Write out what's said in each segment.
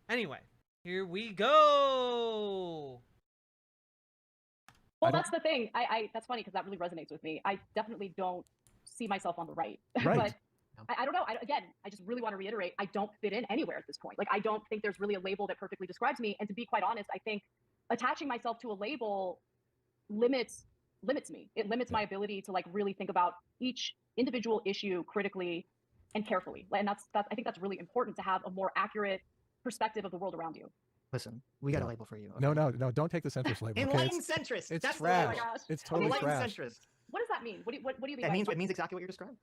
Anyway, here we go. I Well, don't. that's the thing. That's funny because that really resonates with me. I definitely don't see myself on the right, Right. but I don't know. Again, I just really want to reiterate, I don't fit in anywhere at this point. Like, I don't think there's really a label that perfectly describes me. And to be quite honest, I think attaching myself to a label limits me. It limits my ability to like really think about each individual issue critically and carefully. And that's I think that's really important to have a more accurate perspective of the world around you. Listen, we got Yeah. a label for you. No, okay? no, don't take the centrist label. Okay? Enlightened centrist. It's That's trash. the label. Oh my gosh. It's totally Enlightened trash. centrist. What does that mean? What do you mean? That by means enlightened? it means exactly what you're describing.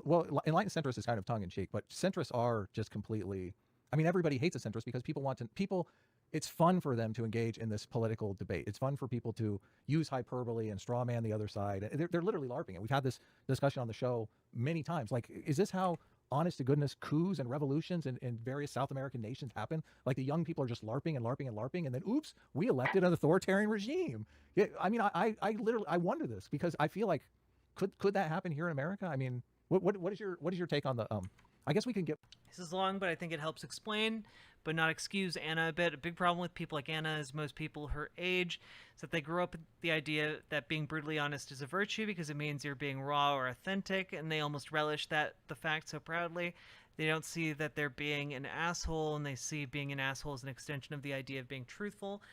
Well, enlightened centrist is kind of tongue in cheek, but centrists are just completely. I mean, everybody hates a centrist because people want to. It's fun for them to engage in this political debate. It's fun for people to use hyperbole and straw man the other side. They're literally LARPing it. We've had this discussion on the show many times. Like, is this how honest to goodness coups and revolutions in various South American nations happen? Like, the young people are just LARPing and LARPing and LARPing, and then oops, we elected an authoritarian regime. Yeah, I mean, I literally wonder this because I feel like could that happen here in America? I mean, what is your take on the I guess we can get. This is long, but I think it helps explain, but not excuse Anna a bit. A big problem with people like Anna, as most people her age, is that they grew up with the idea that being brutally honest is a virtue because it means you're being raw or authentic, and they almost relish the fact so proudly. They don't see that they're being an asshole, and they see being an asshole as an extension of the idea of being truthful.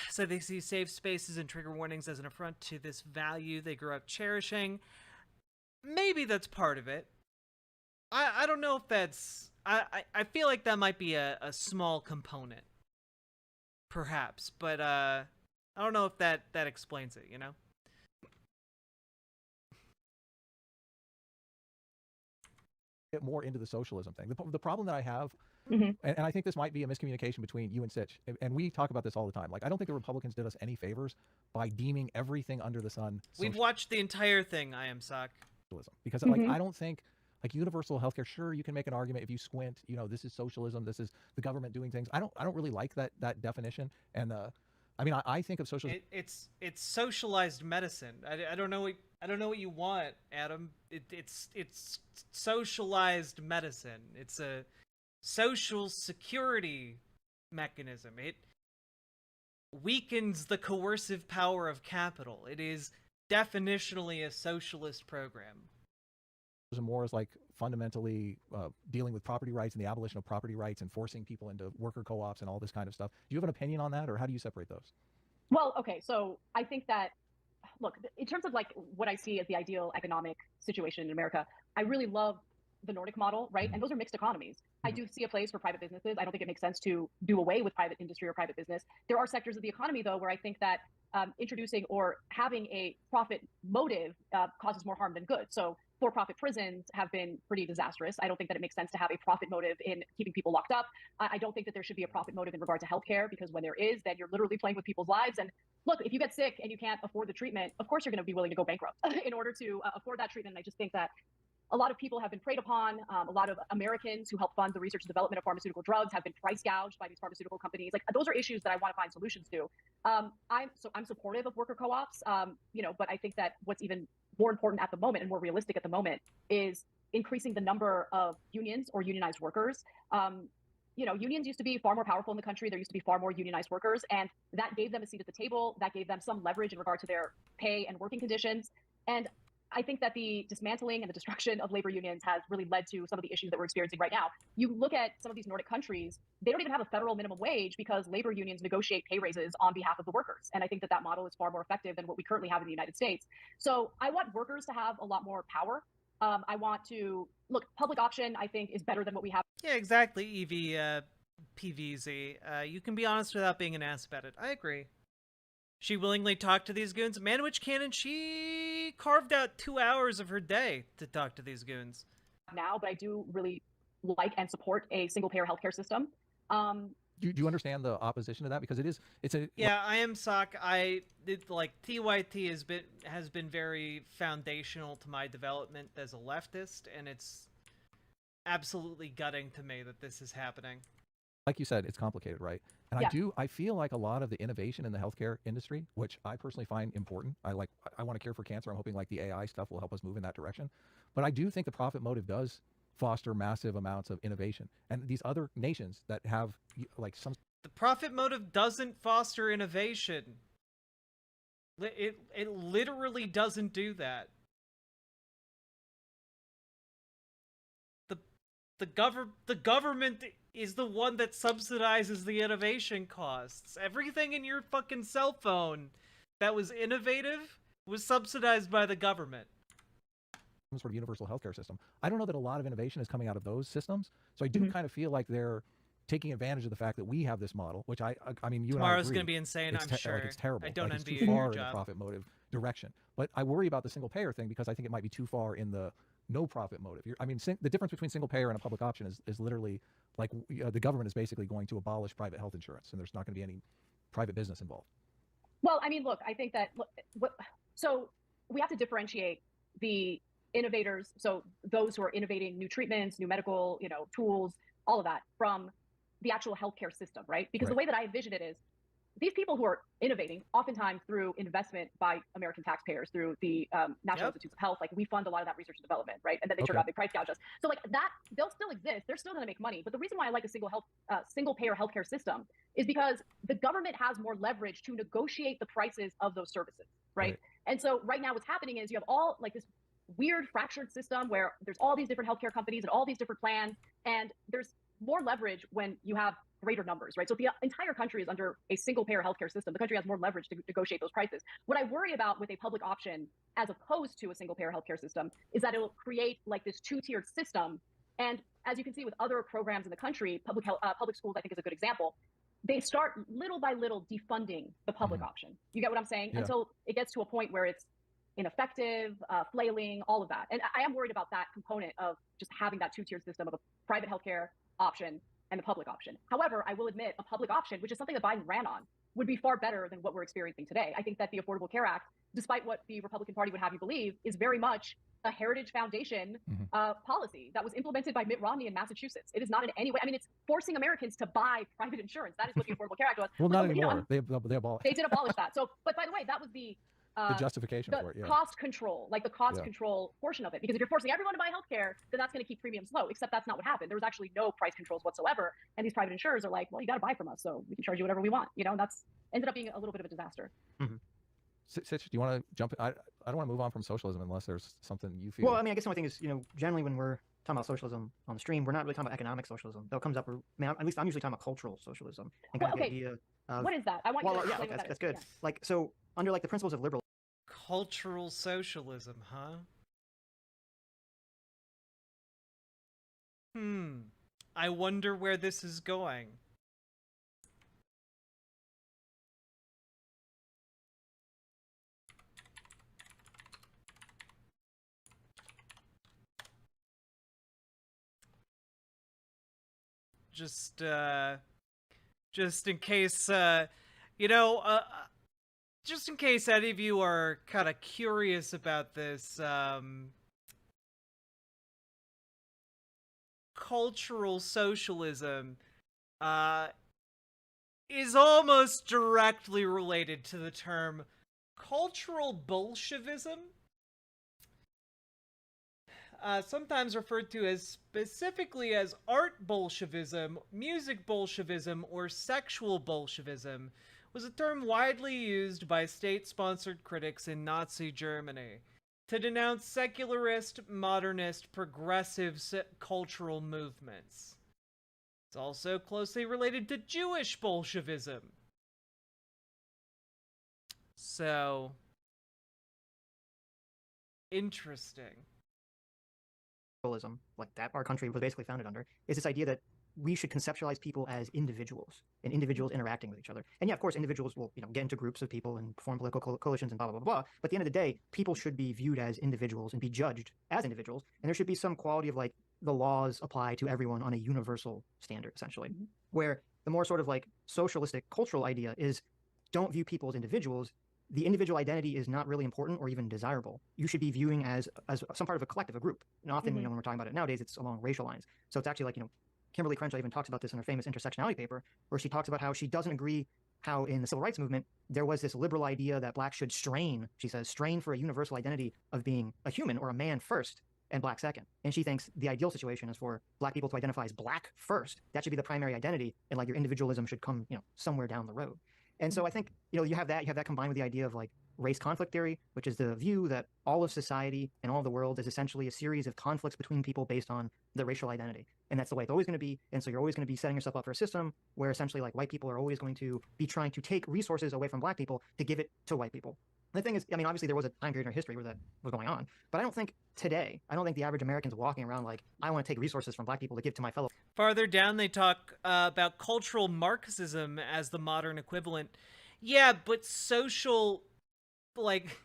So they see safe spaces and trigger warnings as an affront to this value they grew up cherishing. Maybe that's part of it. I don't know if that's... I feel like that might be a small component. Perhaps. But I don't know if that explains it, you know? Get more into the socialism thing. The problem that I have, Mhm. and I think this might be a miscommunication between you and Sitch, and we talk about this all the time. Like, I don't think the Republicans did us any favors by deeming everything under the sun We've watched the entire thing, I am Sock. socialism. Because like, I don't think, like, universal healthcare, sure, you can make an argument if you squint, you know, this is socialism, this is the government doing things. I don't really like that definition. And I mean, I think of socialism. It's socialized medicine. I don't know what you want, Adam. It's socialized medicine. It's a social security mechanism. It weakens the coercive power of capital. It is definitionally a socialist program. More as like fundamentally dealing with property rights and the abolition of property rights and forcing people into worker co-ops and all this kind of stuff. Do you have an opinion on that, or how do you separate those? Well, okay, so I think that, look, in terms of like what I see as the ideal economic situation in America, I really love the Nordic model, right? And those are mixed economies. I do see a place for private businesses. I don't think it makes sense to do away with private industry or private business. There are sectors of the economy, though, where I think that introducing or having a profit motive causes more harm than good. So for-profit prisons have been pretty disastrous. I don't think that it makes sense to have a profit motive in keeping people locked up. I don't think that there should be a profit motive in regard to healthcare, because when there is, then you're literally playing with people's lives. And look, if you get sick and you can't afford the treatment, of course you're going to be willing to go bankrupt in order to afford that treatment. And I just think that a lot of people have been preyed upon. A lot of Americans who help fund the research and development of pharmaceutical drugs have been price gouged by these pharmaceutical companies. Like, those are issues that I want to find solutions to. I'm supportive of worker co-ops, but I think that what's even more important at the moment and more realistic at the moment is increasing the number of unions or unionized workers. Unions used to be far more powerful in the country. There used to be far more unionized workers, and that gave them a seat at the table. That gave them some leverage in regard to their pay and working conditions. And I think that the dismantling and the destruction of labor unions has really led to some of the issues that we're experiencing right now. You look at some of these Nordic countries, they don't even have a federal minimum wage because labor unions negotiate pay raises on behalf of the workers. And I think that model is far more effective than what we currently have in the United States. So I want workers to have a lot more power. I want to look, public option, I think, is better than what we have. Yeah, exactly, PVZ. You can be honest without being an ass about it. I agree. She willingly talked to these goons. Manwich Cannon, she carved out 2 hours of her day to talk to these goons. Now, but I do really like and support a single-payer healthcare system. Do you understand the opposition to that? Because it's a... Yeah, I am Sock. TYT has been very foundational to my development as a leftist, and it's absolutely gutting to me that this is happening. Like you said, it's complicated, right? And yeah. I feel like a lot of the innovation in the healthcare industry, which I personally find important. I want to cure for cancer. I'm hoping like the AI stuff will help us move in that direction. But I do think the profit motive does foster massive amounts of innovation. And these other nations that have like some... The profit motive doesn't foster innovation. It literally doesn't do that. The government is the one that subsidizes the innovation costs. Everything in your fucking cell phone that was innovative was subsidized by the government. Some sort of universal healthcare system. I don't know that a lot of innovation is coming out of those systems. So I do kind of feel like they're taking advantage of the fact that we have this model, which I mean, you Tomorrow's and I agree, going to be insane, I'm sure. Like, it's terrible. I don't like, envy it's too you far your in the job. profit motive direction. But I worry about the single payer thing because I think it might be too far in the no profit motive. I mean, the difference between single payer and a public option is literally like the government is basically going to abolish private health insurance, and there's not going to be any private business involved. Well, I mean, look, I think that so we have to differentiate the innovators, so those who are innovating new treatments, new medical, tools, all of that, from the actual healthcare system, right? Because the way that I envision it is these people who are innovating, oftentimes through investment by American taxpayers, through the National Institutes of Health, like we fund a lot of that research and development, right? And then they turn out they price gouge us. So like that, they'll still exist. They're still going to make money. But the reason why I like a single payer healthcare system is because the government has more leverage to negotiate the prices of those services, right? And so right now what's happening is you have all like this weird fractured system where there's all these different healthcare companies and all these different plans, and there's more leverage when you have greater numbers, right? So if the entire country is under a single payer healthcare system, the country has more leverage to negotiate those prices. What I worry about with a public option as opposed to a single payer healthcare system is that it will create like this two-tiered system. And as you can see with other programs in the country, public schools, I think, is a good example. They start little by little defunding the public option. You get what I'm saying? Until it gets to a point where it's ineffective, flailing, all of that. And I am worried about that component of just having that two-tiered system of a private healthcare option and the public option. However, I will admit a public option, which is something that Biden ran on, would be far better than what we're experiencing today. I think that the Affordable Care Act, despite what the Republican Party would have you believe, is very much a Heritage Foundation policy that was implemented by Mitt Romney in Massachusetts. It is not in any way, I mean, it's forcing Americans to buy private insurance. That is what the Affordable Care Act was. Well, not anymore. They abolished. They did abolish that. So, but by the way, that was the justification for it, cost control, like the cost control portion of it. Because if you're forcing everyone to buy healthcare, then that's going to keep premiums low, except that's not what happened. There was actually no price controls whatsoever. And these private insurers are like, well, you got to buy from us, so we can charge you whatever we want. That's ended up being a little bit of a disaster. Sitch, do you want to jump in? I don't want to move on from socialism unless there's something you feel. Well, I mean, I guess the only thing is, generally when we're talking about socialism on the stream, we're not really talking about economic socialism. That comes up, at least I'm usually talking about cultural socialism. And kind of the idea of, what is that? I want you to explain what that is. That's good. Yeah. Like, so under like the principles of liberal Cultural socialism, huh? I wonder where this is going. Just in case, just in case any of you are kind of curious about this, cultural socialism is almost directly related to the term cultural Bolshevism, sometimes referred to as specifically as art Bolshevism, music Bolshevism, or sexual Bolshevism, was a term widely used by state-sponsored critics in Nazi Germany to denounce secularist, modernist, progressive cultural movements. It's also closely related to Jewish Bolshevism. So, interesting. Liberalism, like that our country was basically founded under, is this idea that we should conceptualize people as individuals and individuals interacting with each other. And yeah, of course, individuals will get into groups of people and form political coalitions and blah, blah, blah, blah. But at the end of the day, people should be viewed as individuals and be judged as individuals. And there should be some quality of like the laws apply to everyone on a universal standard, essentially. Where the more sort of like socialistic cultural idea is don't view people as individuals. The individual identity is not really important or even desirable. You should be viewing as some part of a collective, a group. And often, when we're talking about it nowadays, it's along racial lines. So it's actually like, Kimberly Crenshaw even talks about this in her famous intersectionality paper, where she talks about how she doesn't agree how in the civil rights movement, there was this liberal idea that blacks should strain, she says, strain for a universal identity of being a human or a man first, and black second. And she thinks the ideal situation is for black people to identify as black first. That should be the primary identity, and like your individualism should come, somewhere down the road. And so I think, you have that combined with the idea of like race conflict theory, which is the view that all of society and all of the world is essentially a series of conflicts between people based on the racial identity. And that's the way it's always going to be. And so you're always going to be setting yourself up for a system where essentially like white people are always going to be trying to take resources away from black people to give it to white people. The thing is, I mean, obviously there was a time period in our history where that was going on, but I don't think today, I don't think the average American's walking around like, I want to take resources from black people to give to my fellow. Farther down, they talk about cultural Marxism as the modern equivalent. Yeah, but social, like,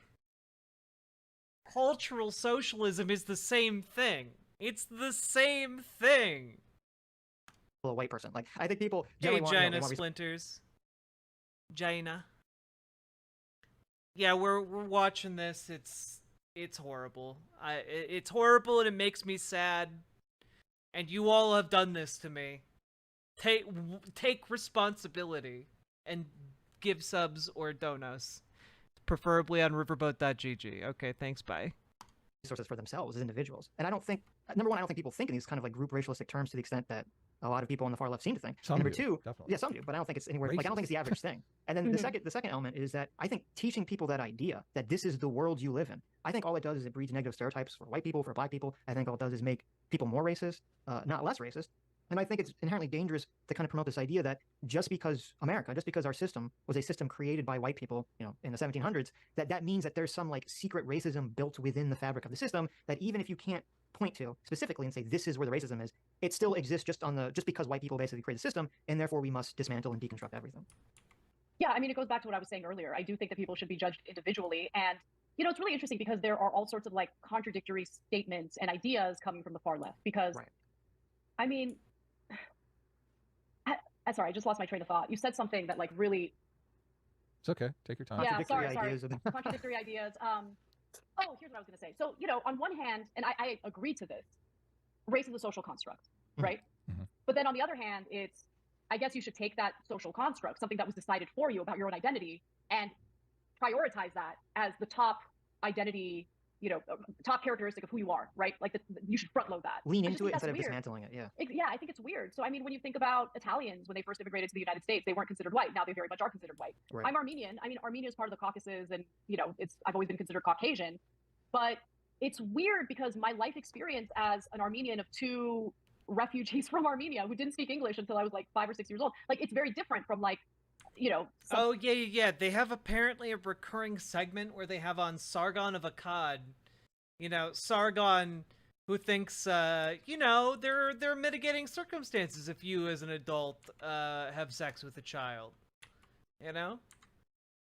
cultural socialism is the same thing. It's the same thing. A white person. Like, I think people Hey, generally Jaina want Splinters. Jaina. Yeah, we're watching this. It's horrible. It's horrible, and it makes me sad. And you all have done this to me. Take responsibility and give subs or donos, preferably on riverboat.gg. Okay, thanks. Bye. resources for themselves as individuals. And I don't think, number one, I don't think people think in these kind of like group racialistic terms to the extent that a lot of people on the far left seem to think. Some Number do, two, definitely. yeah, some do, but I don't think it's anywhere, like I don't think it's the average thing. And then the second element is that I think teaching people that idea that this is the world you live in, I think all it does is it breeds negative stereotypes for white people, for black people. I think all it does is make people more racist, not less racist. And I think it's inherently dangerous to kind of promote this idea that just because our system was a system created by white people, in the 1700s, that means that there's some like secret racism built within the fabric of the system that even if you can't point to specifically and say this is where the racism is, it still exists just because white people basically create the system, and therefore we must dismantle and deconstruct everything. Yeah, I mean, it goes back to what I was saying earlier. I do think that people should be judged individually. And, it's really interesting because there are all sorts of like contradictory statements and ideas coming from the far left. Because, right. I mean, sorry, I just lost my train of thought. You said something that like really. It's okay. Take your time. Yeah, sorry. Ideas Contradictory ideas. Oh, here's what I was going to say. So, on one hand, and I agree to this, race is a social construct, right? Mm-hmm. But then on the other hand, I guess you should take that social construct, something that was decided for you about your own identity, and prioritize that as the top identity, top characteristic of who you are, right? Like you should front load that. Lean into it instead of dismantling it. Yeah. Yeah, I think it's weird. So I mean, when you think about Italians when they first immigrated to the United States, they weren't considered white. Now they very much are considered white. Right. I'm Armenian. I mean, Armenia is part of the Caucasus, and I've always been considered Caucasian. But it's weird because my life experience as an Armenian of two refugees from Armenia who didn't speak English until I was like 5 or 6 years old, like it's very different from like. Oh yeah. They have apparently a recurring segment where they have on Sargon of Akkad. Sargon, who thinks, there are mitigating circumstances if you as an adult have sex with a child.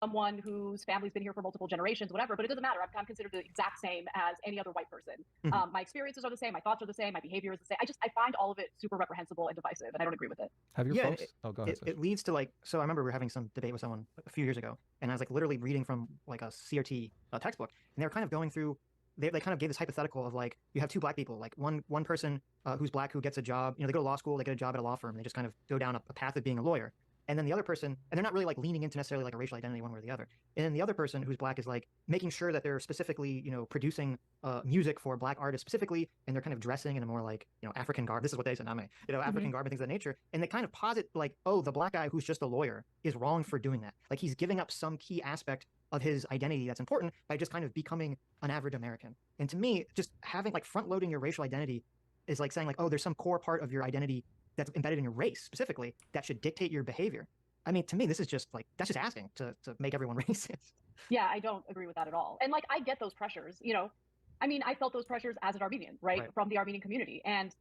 Someone whose family's been here for multiple generations, whatever, but it doesn't matter. I'm considered the exact same as any other white person. Mm-hmm. My experiences are the same, my thoughts are the same, my behavior is the same. I find all of it super reprehensible and divisive, and I don't agree with it. Have your folks? Go ahead. It leads to like, so I remember we were having some debate with someone a few years ago, and I was like literally reading from like a CRT textbook, and they were kind of going through. They kind of gave this hypothetical of like you have two black people, like one person who's black who gets a job, they go to law school, they get a job at a law firm, and they just kind of go down a path of being a lawyer. And then the other person, and they're not really like leaning into necessarily like a racial identity one way or the other. And then the other person who's black is like making sure that they're specifically, producing music for black artists specifically, and they're kind of dressing in a more like, African garb. This is what they said, not me. African garb and things of that nature. And they kind of posit like, oh, the black guy who's just a lawyer is wrong for doing that. Like he's giving up some key aspect of his identity that's important by just kind of becoming an average American. And to me, just having like front loading your racial identity is like saying like, oh, there's some core part of your identity that's embedded in your race specifically that should dictate your behavior. I mean, to me, this is just like, that's just asking to make everyone racist. Yeah, I don't agree with that at all. And like, I get those pressures, I mean, I felt those pressures as an Armenian, right? From the Armenian community. And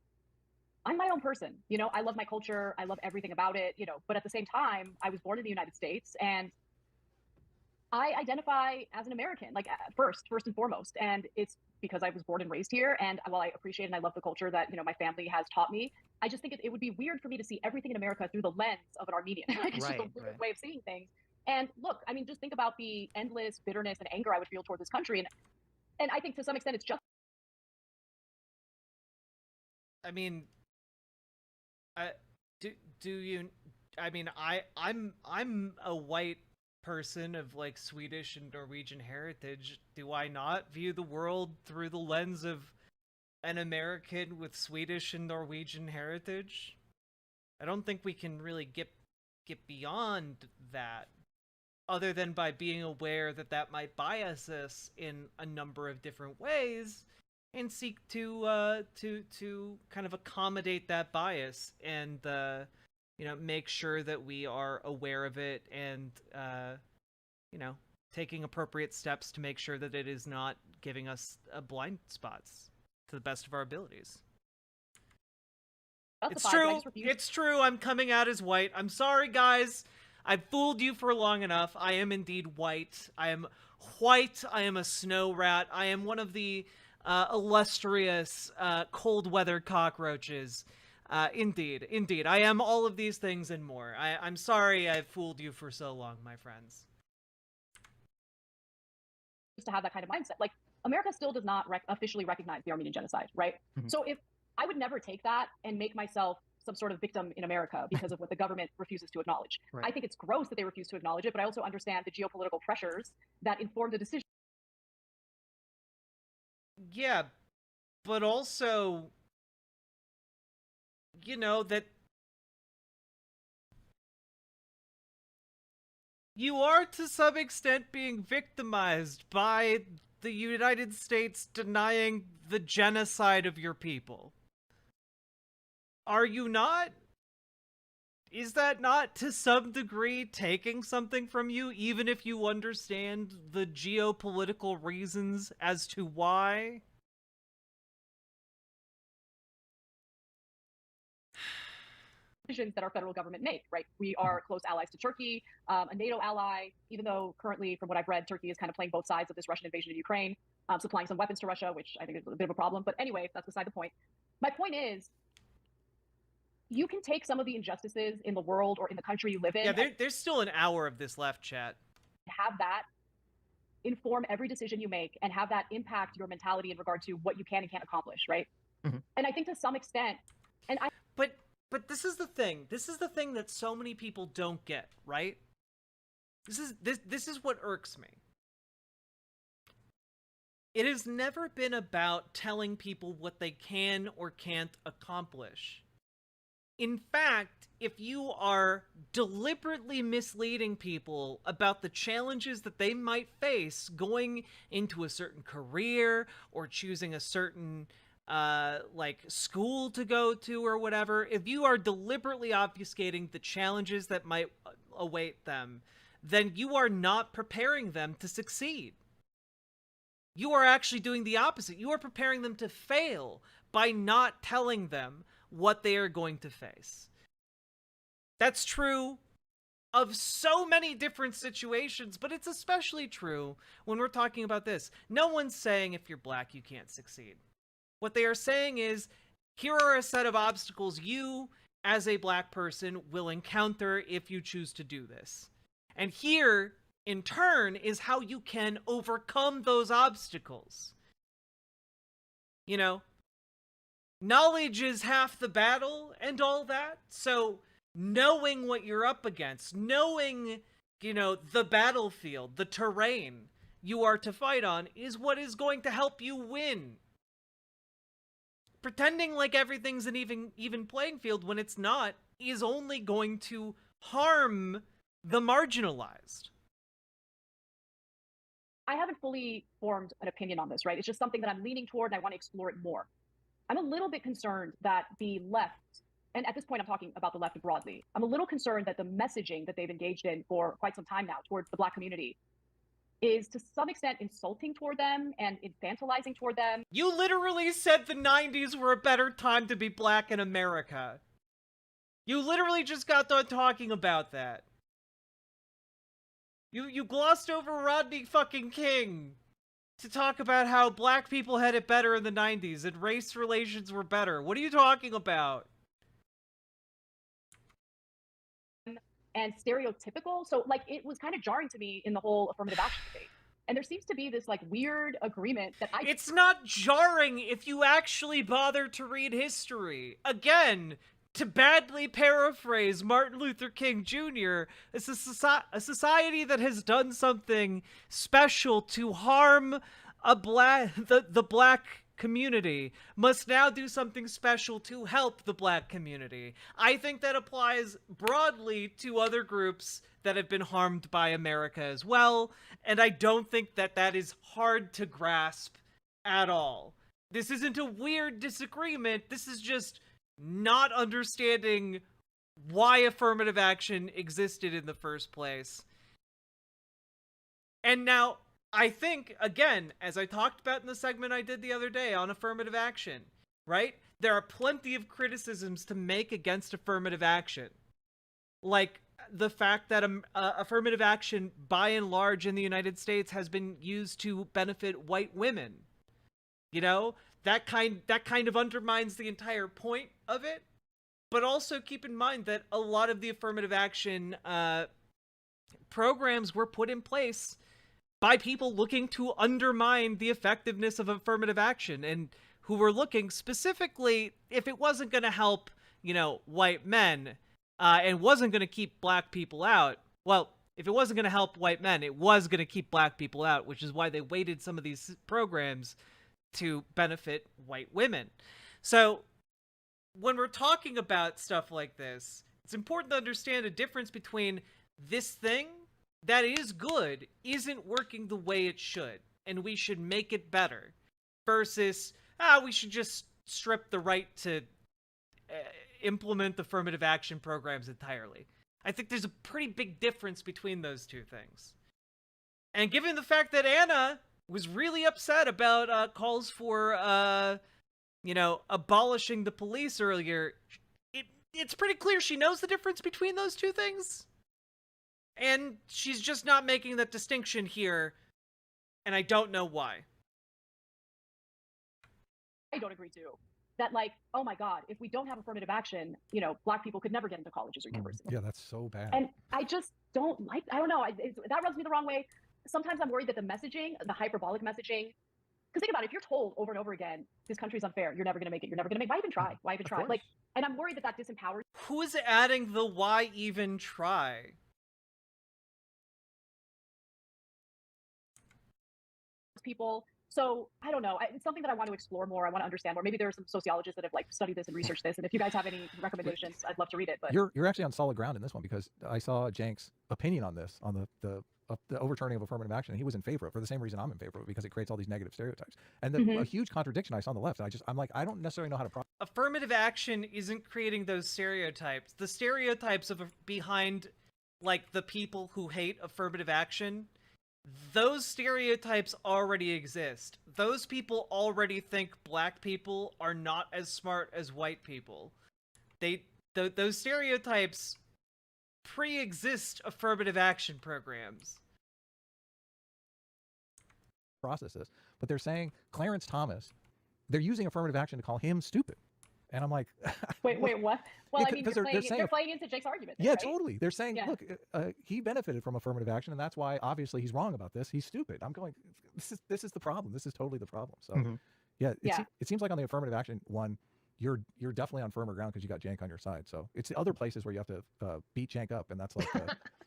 I'm my own person, I love my culture. I love everything about it, but at the same time, I was born in the United States and I identify as an American, like first and foremost. And it's because I was born and raised here. And while I appreciate and I love the culture that, my family has taught me, I just think it would be weird for me to see everything in America through the lens of an Armenian. Like, it's just a weird way of seeing things. And look, I mean, just think about the endless bitterness and anger I would feel toward this country. And I think to some extent it's just. I mean, I'm a white person of like Swedish and Norwegian heritage. Do I not view the world through the lens of an American with Swedish and Norwegian heritage. I don't think we can really get beyond that, other than by being aware that that might bias us in a number of different ways, and seek to kind of accommodate that bias and make sure that we are aware of it and taking appropriate steps to make sure that it is not giving us blind spots to the best of our abilities. It's true. It's true. I'm coming out as white. I'm sorry, guys. I've fooled you for long enough. I am indeed white. I am white. I am a snow rat. I am one of the illustrious cold weather cockroaches. Indeed. I am all of these things and more. I'm sorry I've fooled you for so long, my friends. To have that kind of mindset. Like, America still does not officially recognize the Armenian genocide, right? Mm-hmm. So if I would never take that and make myself some sort of victim in America because of what the government refuses to acknowledge. Right. I think it's gross that they refuse to acknowledge it, but I also understand the geopolitical pressures that inform the decision. Yeah, but also, that you are to some extent being victimized by the United States denying the genocide of your people. Are you not? Is that not to some degree taking something from you, even if you understand the geopolitical reasons as to why? Decisions that our federal government make, right? We are close allies to Turkey, a NATO ally, even though currently, from what I've read, Turkey is kind of playing both sides of this Russian invasion of Ukraine, supplying some weapons to Russia, which I think is a bit of a problem. But anyway, that's beside the point. My point is, you can take some of the injustices in the world or in the country you live in. Yeah, there's still an hour of this left, chat. Have that inform every decision you make and have that impact your mentality in regard to what you can and can't accomplish, right? Mm-hmm. And I think to some extent, But this is the thing. This is the thing that so many people don't get, right? This is what irks me. It has never been about telling people what they can or can't accomplish. In fact, if you are deliberately misleading people about the challenges that they might face going into a certain career or choosing a certain school to go to or whatever, if you are deliberately obfuscating the challenges that might await them, then you are not preparing them to succeed. You are actually doing the opposite. You are preparing them to fail by not telling them what they are going to face. That's true of so many different situations, but it's especially true when we're talking about this. No one's saying if you're black, you can't succeed. What they are saying is, here are a set of obstacles you, as a black person, will encounter if you choose to do this. And here, in turn, is how you can overcome those obstacles. Knowledge is half the battle and all that. So knowing what you're up against, knowing, the battlefield, the terrain you are to fight on is what is going to help you win. Pretending like everything's an even playing field when it's not is only going to harm the marginalized. I haven't fully formed an opinion on this, right? It's just something that I'm leaning toward and I want to explore it more. I'm a little bit concerned that the left, and at this point I'm talking about the left broadly, I'm a little concerned that the messaging that they've engaged in for quite some time now towards the black community is to some extent insulting toward them and infantilizing toward them. You literally said the 90s were a better time to be black in America. You literally just got done talking about that. You glossed over Rodney fucking King to talk about how black people had it better in the 90s and race relations were better. What are you talking about? And stereotypical. So it was kind of jarring to me in the whole affirmative action debate. And there seems to be this weird agreement that It's not jarring if you actually bother to read history. Again, to badly paraphrase Martin Luther King Jr., it's a society that has done something special to harm the black community must now do something special to help the black community. I think that applies broadly to other groups that have been harmed by America as well, and I don't think that that is hard to grasp at all. This isn't a weird disagreement, this is just not understanding why affirmative action existed in the first place. And now, I think, again, as I talked about in the segment I did the other day on affirmative action, right? There are plenty of criticisms to make against affirmative action. Like the fact that affirmative action, by and large, in the United States has been used to benefit white women. You know, that kind of undermines the entire point of it. But also keep in mind that a lot of the affirmative action programs were put in place by people looking to undermine the effectiveness of affirmative action, and who were looking specifically, if it wasn't going to help, you know, white men, and wasn't going to keep black people out, well, if it wasn't going to help white men, it was going to keep black people out, which is why they weighted some of these programs to benefit white women. So, when we're talking about stuff like this, it's important to understand a difference between this thing that is good isn't working the way it should, and we should make it better, versus, we should just strip the right to implement affirmative action programs entirely. I think there's a pretty big difference between those two things. And given the fact that Anna was really upset about calls for, abolishing the police earlier, it's pretty clear she knows the difference between those two things. And she's just not making that distinction here, and I don't know why. I don't agree too. That, like, oh my God, if we don't have affirmative action, black people could never get into colleges or universities. Yeah, that's so bad. And I just don't like, I don't know, that rubs me the wrong way. Sometimes I'm worried that the messaging, the hyperbolic messaging, because think about it, if you're told over and over again, this country's unfair, you're never going to make it, why even try? Why even try? Like, and I'm worried that disempowers. Who is adding the why even try? People. So I don't know. It's something that I want to explore more. I want to understand more. Maybe there are some sociologists that have studied this and researched this. And if you guys have any recommendations, I'd love to read it. But you're actually on solid ground in this one, because I saw Jank's opinion on this, on the overturning of affirmative action. And he was in favor of it for the same reason I'm in favor of it, because it creates all these negative stereotypes. And a huge contradiction I saw on the left. And I'm like, I don't necessarily know how to affirmative action isn't creating those stereotypes. The stereotypes behind the people who hate affirmative action, those stereotypes already exist. Those people already think black people are not as smart as white people. Those stereotypes pre-exist affirmative action programs. Processes, but they're saying Clarence Thomas, they're using affirmative action to call him stupid. And I'm like, wait, what? Well, yeah, I mean, they're playing into Jake's argument. Yeah, right? totally. They're saying, look, he benefited from affirmative action, and that's why obviously he's wrong about this. He's stupid. I'm going, this is the problem. This is totally the problem. So, it seems like on the affirmative action one, you're definitely on firmer ground because you got Jank on your side. So it's the other places where you have to beat Jank up, and that's like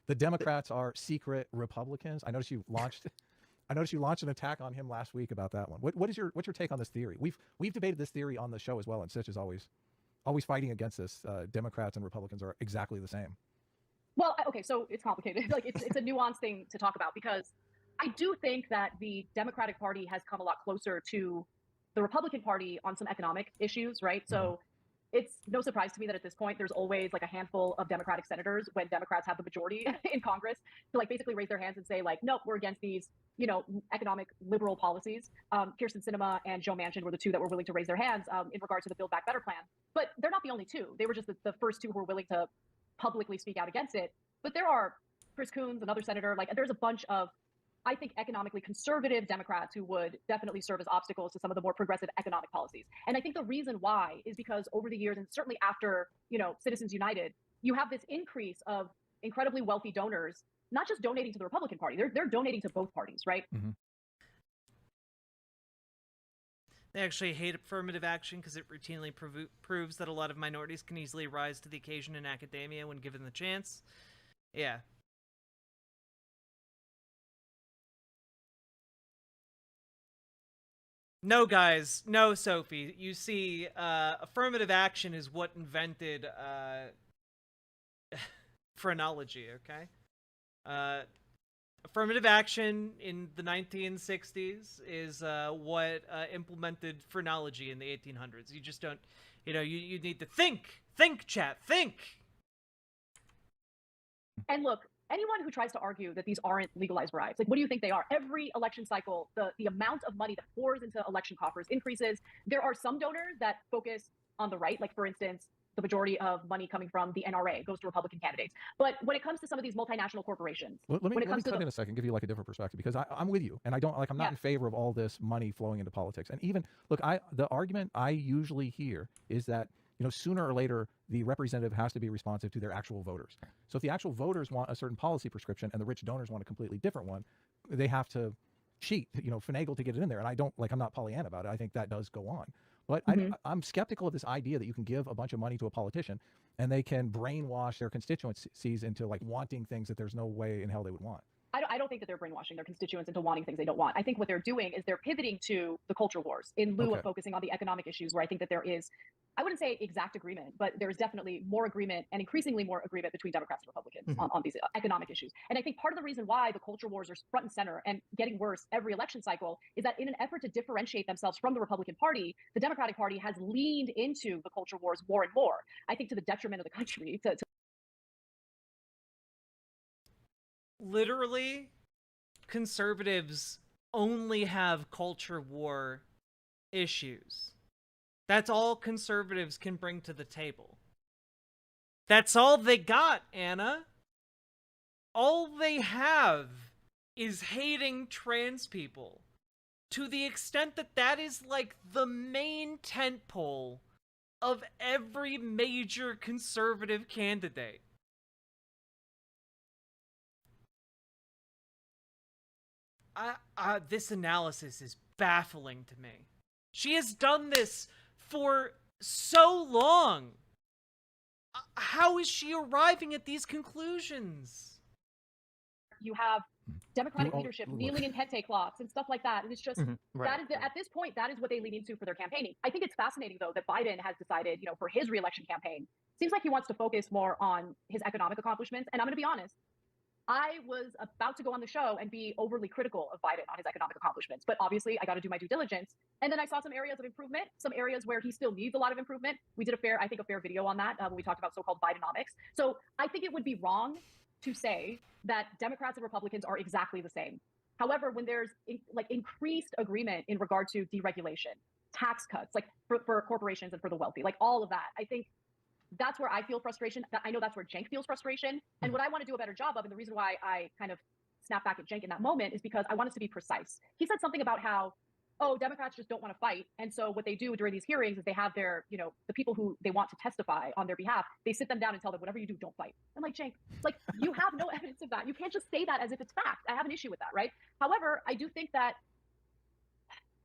the Democrats are secret Republicans. I noticed you launched an attack on him last week about that one. What's your take on this theory? We've debated this theory on the show as well, and Sitch is always fighting against this. Democrats and Republicans are exactly the same. Well, okay, so it's complicated. It's a nuanced thing to talk about, because I do think that the Democratic Party has come a lot closer to the Republican Party on some economic issues, right? So it's no surprise to me that at this point there's always a handful of Democratic senators, when Democrats have the majority in Congress, to basically raise their hands and say nope, we're against these economic liberal policies. Kirsten Sinema and Joe Manchin were the two that were willing to raise their hands in regard to the Build Back Better plan. But they're not the only two. They were just the first two who were willing to publicly speak out against it. But there are Chris Coons, another senator, there's a bunch of, I think, economically conservative Democrats who would definitely serve as obstacles to some of the more progressive economic policies. And I think the reason why is because over the years, and certainly after, Citizens United, you have this increase of incredibly wealthy donors, not just donating to the Republican Party, they're donating to both parties, right? Mm-hmm. They actually hate affirmative action because it routinely proves that a lot of minorities can easily rise to the occasion in academia when given the chance. Yeah. No, guys. No, Sophie. You see, affirmative action is what invented phrenology, okay? Affirmative action in the 1960s is what implemented phrenology in the 1800s. You just don't, you need to think. Think, chat, think! And look, anyone who tries to argue that these aren't legalized bribes, like, what do you think they are? Every election cycle, the amount of money that pours into election coffers increases. There are some donors that focus on the right, like, for instance, the majority of money coming from the NRA goes to Republican candidates. But when it comes to some of these multinational corporations, Let me when it comes to cut in a second, give you like a different perspective, because I'm with you, and I don't like, I'm not Yeah. in favor of all this money flowing into politics. And even look, the argument I usually hear is that, sooner or later the representative has to be responsive to their actual voters. So if the actual voters want a certain policy prescription and the rich donors want a completely different one, they have to cheat, finagle to get it in there. And I don't like, I'm not Pollyanna about it. I think that does go on. But I'm skeptical of this idea that you can give a bunch of money to a politician and they can brainwash their constituencies into like wanting things that there's no way in hell they would want. I don't think that they're brainwashing their constituents into wanting things they don't want. I think what they're doing is they're pivoting to the culture wars in lieu of focusing on the economic issues, where I think that there is, I wouldn't say exact agreement, but there's definitely more agreement and increasingly more agreement between Democrats and Republicans on these economic issues. And I think part of the reason why the culture wars are front and center and getting worse every election cycle is that in an effort to differentiate themselves from the Republican Party, the Democratic Party has leaned into the culture wars more and more, I think to the detriment of the country. Literally, conservatives only have culture war issues. That's all conservatives can bring to the table. That's all they got, Anna. All they have is hating trans people. To the extent that that is like the main tentpole of every major conservative candidate. This analysis is baffling to me. She has done this for so long. How is she arriving at these conclusions? You have Democratic leadership kneeling in kente cloths and stuff like that. And it's just, that is at this point, that is what they lean into for their campaigning. I think it's fascinating, though, that Biden has decided, for his reelection campaign, seems like he wants to focus more on his economic accomplishments. And I'm going to be honest, I was about to go on the show and be overly critical of Biden on his economic accomplishments, but obviously I got to do my due diligence. And then I saw some areas of improvement, some areas where he still needs a lot of improvement. We did a fair video on that when we talked about so-called Bidenomics. So I think it would be wrong to say that Democrats and Republicans are exactly the same. However, when there's increased agreement in regard to deregulation, tax cuts, like for corporations and for the wealthy, like all of that, I think that's where I feel frustration. I know that's where Cenk feels frustration. And what I want to do a better job of, and the reason why I kind of snap back at Cenk in that moment, is because I want us to be precise. He said something about how, Democrats just don't want to fight. And so what they do during these hearings is they have their, the people who they want to testify on their behalf, they sit them down and tell them, whatever you do, don't fight. I'm like, Cenk, you have no evidence of that. You can't just say that as if it's fact. I have an issue with that, right? However, I do think that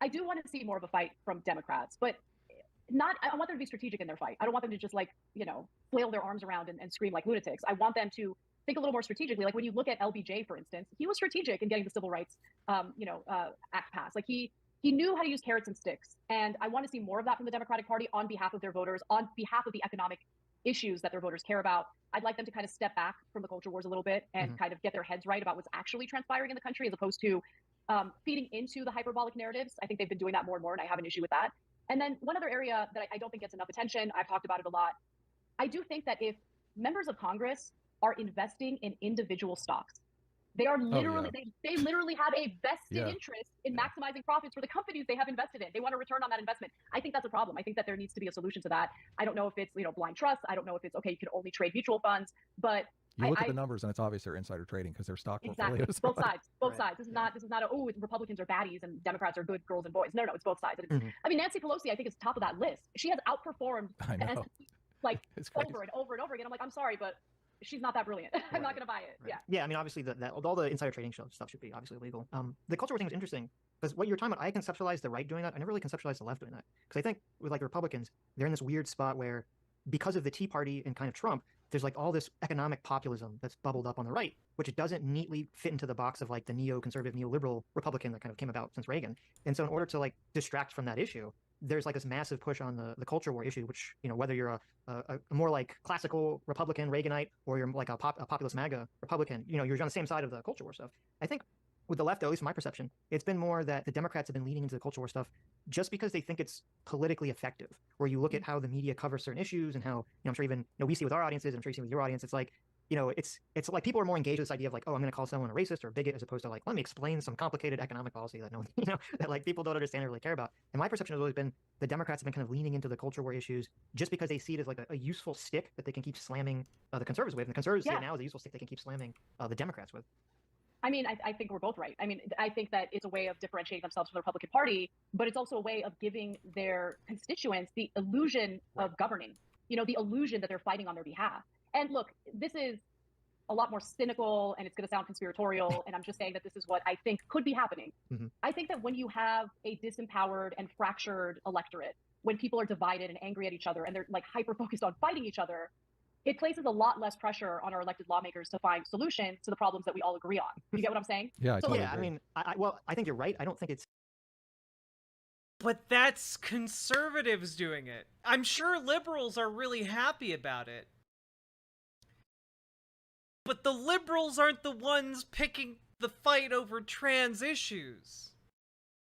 I do want to see more of a fight from Democrats, but I want them to be strategic in their fight. I don't want them to just flail their arms around and scream like lunatics. I want them to think a little more strategically. Like when you look at LBJ, for instance, he was strategic in getting the Civil Rights, Act passed. Like he knew how to use carrots and sticks. And I want to see more of that from the Democratic Party on behalf of their voters, on behalf of the economic issues that their voters care about. I'd like them to kind of step back from the culture wars a little bit and kind of get their heads right about what's actually transpiring in the country, as opposed to feeding into the hyperbolic narratives. I think they've been doing that more and more, and I have an issue with that. And then one other area that I don't think gets enough attention, I've talked about it a lot. I do think that if members of Congress are investing in individual stocks, they are literally, they literally have a vested interest in maximizing profits for the companies they have invested in. They want a return on that investment. I think that's a problem. I think that there needs to be a solution to that. I don't know if it's, blind trust. I don't know if it's, okay, you can only trade mutual funds, but you look at the numbers and it's obvious they're insider trading because their stock portfolios. Exactly. Both sides. This is not Republicans are baddies and Democrats are good girls and boys. No, it's both sides. I mean, Nancy Pelosi, I think, is top of that list. She has outperformed the S&P over and over and over again. I'm like, I'm sorry, but she's not that brilliant. I'm not going to buy it. Yeah. I mean, obviously, all the insider trading stuff should be obviously illegal. The culture war thing was interesting because what you're talking about, I conceptualized the right doing that. I never really conceptualized the left doing that, because I think with the Republicans, they're in this weird spot where, because of the Tea Party and kind of Trump, there's like all this economic populism that's bubbled up on the right, which doesn't neatly fit into the box of like the neoconservative, neoliberal Republican that kind of came about since Reagan. And so in order to like distract from that issue, there's like this massive push on the culture war issue, which, you know, whether you're a more like classical Republican Reaganite or you're like a populist MAGA Republican, you know, you're on the same side of the culture war stuff. I think with the left, at least from my perception, it's been more that the Democrats have been leaning into the culture war stuff just because they think it's politically effective. Where you look at how the media covers certain issues and how, you know, I'm sure even, you know, we see with our audiences, I'm sure you see with your audience, it's like, you know, it's like people are more engaged with this idea of like, oh, I'm going to call someone a racist or a bigot, as opposed to like, let me explain some complicated economic policy that no, you know, that like people don't understand or really care about. And my perception has always been the Democrats have been kind of leaning into the culture war issues just because they see it as like a useful stick that they can keep slamming the conservatives with. And the conservatives see it now as a useful stick they can keep slamming the Democrats with. I mean, I think we're both right. I mean, I think that it's a way of differentiating themselves from the Republican Party, but it's also a way of giving their constituents the illusion of governing, you know, the illusion that they're fighting on their behalf. And look, this is a lot more cynical and it's going to sound conspiratorial. And I'm just saying that this is what I think could be happening. I think that when you have a disempowered and fractured electorate, when people are divided and angry at each other and they're like hyper focused on fighting each other, it places a lot less pressure on our elected lawmakers to find solutions to the problems that we all agree on. You get what I'm saying? Yeah, I So, totally Yeah, I agree. mean, well, I think you're right. I don't think it's But that's conservatives doing it. I'm sure liberals are really happy about it. But the liberals aren't the ones picking the fight over trans issues.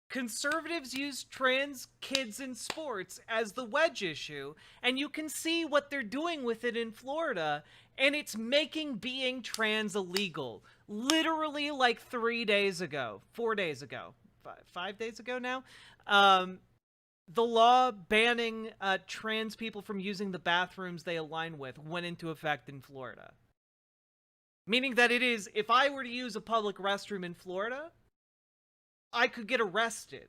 Conservatives use trans kids in sports as the wedge issue, and you can see what they're doing with it in Florida, and it's making being trans illegal. Literally like 3 days ago, 4 days ago, 5 days ago now, the law banning trans people from using the bathrooms they align with went into effect in Florida. Meaning that it is, if I were to use a public restroom in Florida, I could get arrested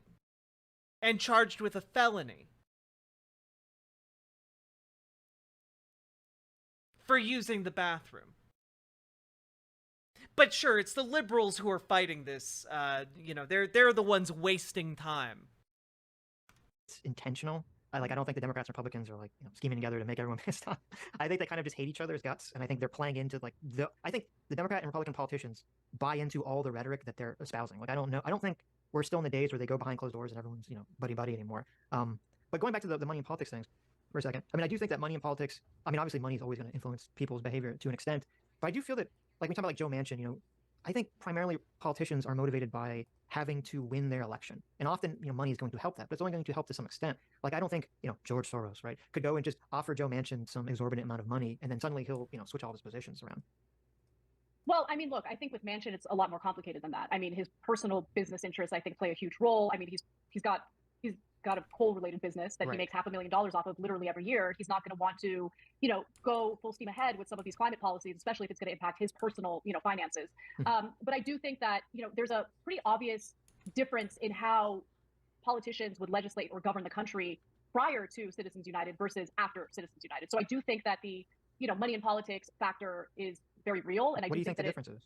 and charged with a felony for using the bathroom. But sure, it's the liberals who are fighting this. You know, they're the ones wasting time. intentional. I don't think the Democrats and Republicans are like, you know, scheming together to make everyone pissed off. I think they kind of just hate each other's guts, and I think they're playing into like I think the Democrat and Republican politicians buy into all the rhetoric that they're espousing. Like I don't think we're still in the days where they go behind closed doors and everyone's, you know, buddy anymore. But going back to the money and politics things for a second, I mean, I do think that money and politics. I mean, obviously, money is always going to influence people's behavior to an extent, but I do feel that, like we talk about like Joe Manchin, you know, I think primarily politicians are motivated by having to win their election. And often, you know, money is going to help that, but it's only going to help to some extent. Like, I don't think, you know, George Soros, right, could go and just offer Joe Manchin some exorbitant amount of money and then suddenly he'll, you know, switch all of his positions around. well, I mean, look, I think with Manchin, it's a lot more complicated than that. I mean, his personal business interests, I think, play a huge role. I mean, he's got a coal-related business that he makes $500,000 off of literally every year. He's not going to want to, you know, go full steam ahead with some of these climate policies, especially if it's going to impact his personal, you know, finances. But I do think that, you know, there's a pretty obvious difference in how politicians would legislate or govern the country prior to Citizens United versus after Citizens United. So I do think that the, you know, money in politics factor is very real. And What do you think the difference is?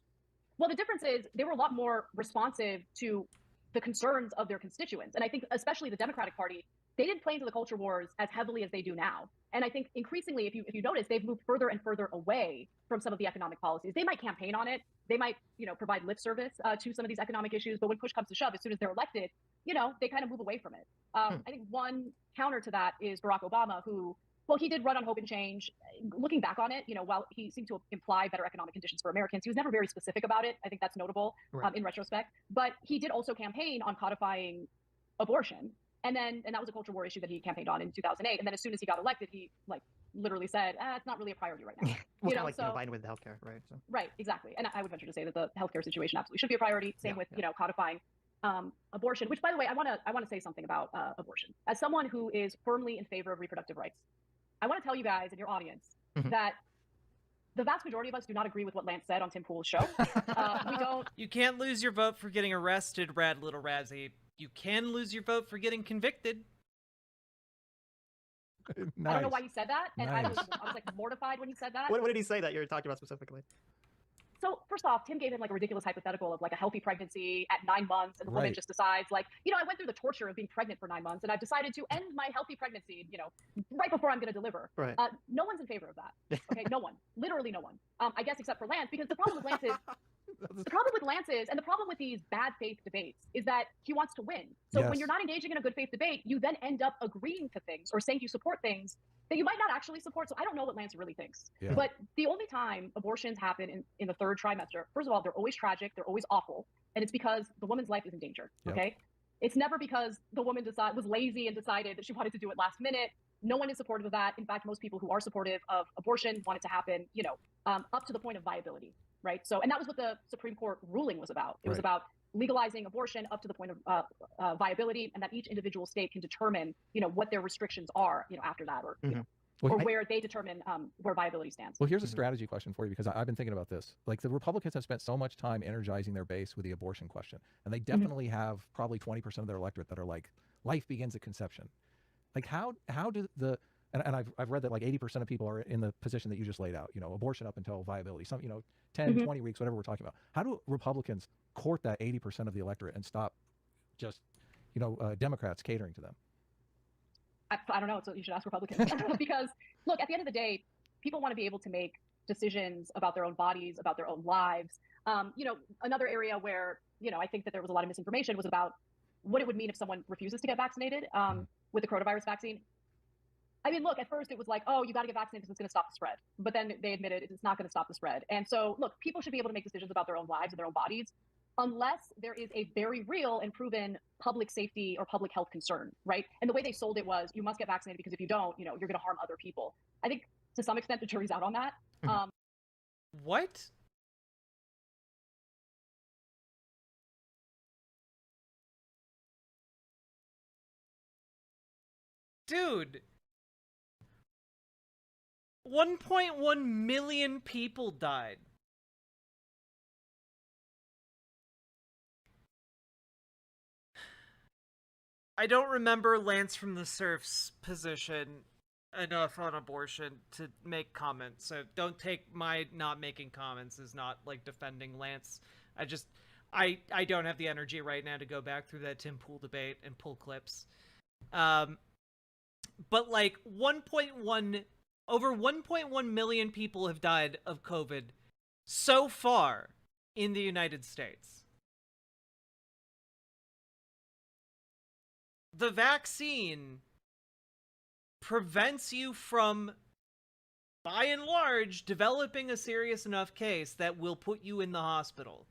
Well, the difference is they were a lot more responsive to the concerns of their constituents. And I think especially the Democratic Party, they didn't play into the culture wars as heavily as they do now. And I think increasingly, if you notice, they've moved further and further away from some of the economic policies. They might campaign on it. They might, you know, provide lip service to some of these economic issues. But when push comes to shove, as soon as they're elected, you know, they kind of move away from it. I think one counter to that is Barack Obama, who, well, he did run on hope and change. Looking back on it, you know, while he seemed to imply better economic conditions for Americans, he was never very specific about it. I think that's notable in retrospect. But he did also campaign on codifying abortion. And that was a culture war issue that he campaigned on in 2008. And then as soon as he got elected, he like literally said, it's not really a priority right now. Well, kind of like, you know, Biden with the healthcare, right? So. Right, exactly. And I would venture to say that the healthcare situation absolutely should be a priority. Same with, you know, codifying abortion, which, by the way, I want to say something about abortion. As someone who is firmly in favor of reproductive rights, I want to tell you guys and your audience that the vast majority of us do not agree with what Lance said on Tim Pool's show. We don't. You can't lose your vote for getting arrested, Rad Little Razzie. You can lose your vote for getting convicted. Nice. I don't know why he said that, and Nice. I was like mortified when he said that. What did he say that you're talking about specifically? So first off, Tim gave him like a ridiculous hypothetical of like a healthy pregnancy at 9 months, and the woman Right. just decides like, I went through the torture of being pregnant for 9 months, and I've decided to end my healthy pregnancy, right before I'm going to deliver. Right. No one's in favor of that. Okay, no one, literally no one. I guess except for Lance, because the problem with Lance is and the problem with these bad faith debates is that he wants to win. So when Yes. you're not engaging in a good faith debate, you then end up agreeing to things or saying you support things that you might not actually support. So I don't know what Lance really thinks. Yeah. But the only time abortions happen in the third trimester, first of all, they're always tragic, they're always awful, and it's because the woman's life is in danger. Yep. Okay, it's never because the woman was lazy and decided that she wanted to do it last minute. No one is supportive of that. In fact, most people who are supportive of abortion want it to happen, up to the point of viability, right? So, and that was what the Supreme Court ruling was about. It was Right. about legalizing abortion up to the point of viability, and that each individual state can determine, what their restrictions are, after that, or Well, or where they determine where viability stands. Well, here's a Mhm. strategy question for you, because I've been thinking about this. Like, the Republicans have spent so much time energizing their base with the abortion question, and they definitely have probably 20% of their electorate that are like, life begins at conception. Like, how do the and I've read that like 80% of people are in the position that you just laid out, abortion up until viability, some 10, 20 weeks, whatever we're talking about. How do Republicans court that 80% of the electorate and stop just Democrats catering to them? I don't know. So you should ask Republicans because look, at the end of the day, people want to be able to make decisions about their own bodies, about their own lives. Another area where, I think that there was a lot of misinformation was about what it would mean if someone refuses to get vaccinated with the coronavirus vaccine. I mean, look, at first it was like, oh, you got to get vaccinated because it's going to stop the spread. But then they admitted it's not going to stop the spread. And so, look, people should be able to make decisions about their own lives and their own bodies unless there is a very real and proven public safety or public health concern, right? And the way they sold it was you must get vaccinated because if you don't, you're going to harm other people. I think to some extent the jury's out on that. What? Dude. 1.1 million people died. I don't remember Lance from the Surf's position enough on abortion to make comments, so don't take my not making comments as not like defending Lance. I don't have the energy right now to go back through that Tim Pool debate and pull clips. But like over 1.1 million people have died of COVID so far in the United States. The vaccine prevents you from, by and large, developing a serious enough case that will put you in the hospital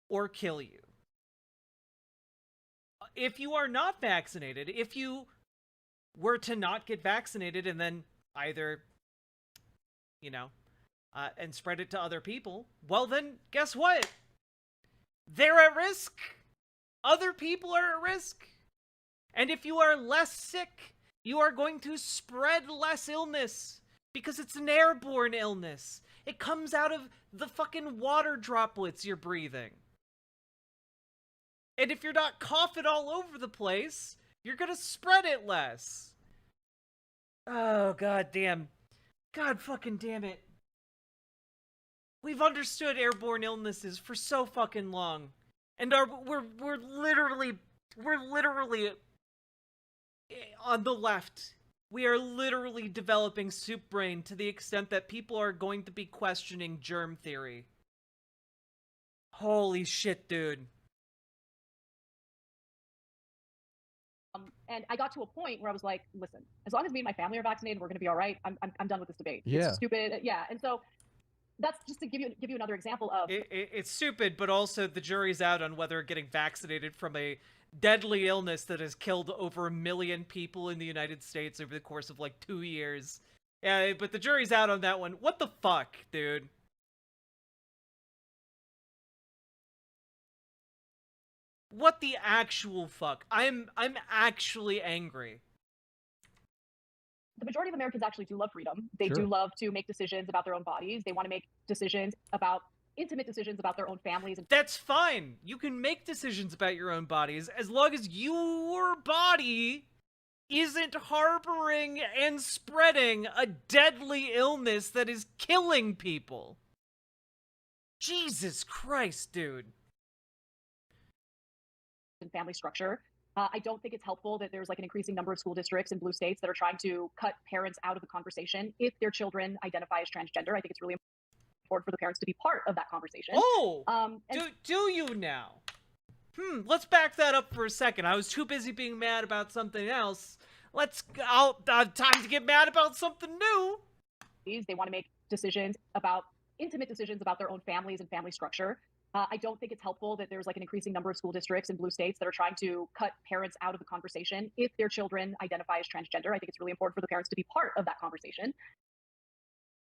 or kill you. If you are not vaccinated, if you were to not get vaccinated and then either, and spread it to other people, well then, guess what? They're at risk. Other people are at risk. And if you are less sick, you are going to spread less illness because it's an airborne illness. It comes out of the fucking water droplets you're breathing. And if you're not coughing all over the place, you're gonna spread it less. Oh, god damn. God fucking damn it. We've understood airborne illnesses for so fucking long. And we're literally on the left. We are literally developing soup brain to the extent that people are going to be questioning germ theory. Holy shit, dude. And I got to a point where I was like, listen, as long as me and my family are vaccinated, we're going to be all right. I'm done with this debate. Yeah. It's stupid. Yeah. And so that's just to give you another example of it's stupid, but also the jury's out on whether getting vaccinated from a deadly illness that has killed over 1 million people in the United States over the course of like 2 years. Yeah, but the jury's out on that one. What the fuck, dude? What the actual fuck? I'm actually angry. the majority of Americans actually do love freedom. They Sure. do love to make decisions about their own bodies. They want to make decisions about intimate decisions about their own families. And That's fine. You can make decisions about your own bodies as long as your body isn't harboring and spreading a deadly illness that is killing people. Jesus Christ, dude. And family structure. I don't think it's helpful that there's like an increasing number of school districts in blue states that are trying to cut parents out of the conversation if their children identify as transgender. I think it's really important for the parents to be part of that conversation. Oh, do you now? Let's back that up for a second. I was too busy being mad about something else. Time to get mad about something new. They want to make intimate decisions about their own families and family structure. I don't think it's helpful that there's like an increasing number of school districts in blue states that are trying to cut parents out of the conversation if their children identify as transgender. I think it's really important for the parents to be part of that conversation.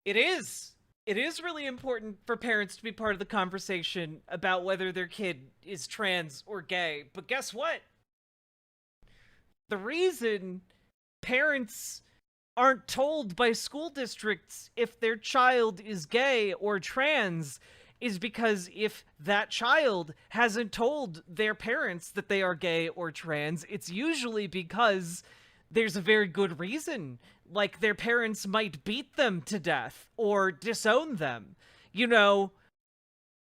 It is. It is really important for parents to be part of the conversation about whether their kid is trans or gay. But guess what? The reason parents aren't told by school districts if their child is gay or trans is because if that child hasn't told their parents that they are gay or trans, it's usually because there's a very good reason. Like, their parents might beat them to death or disown them. You know,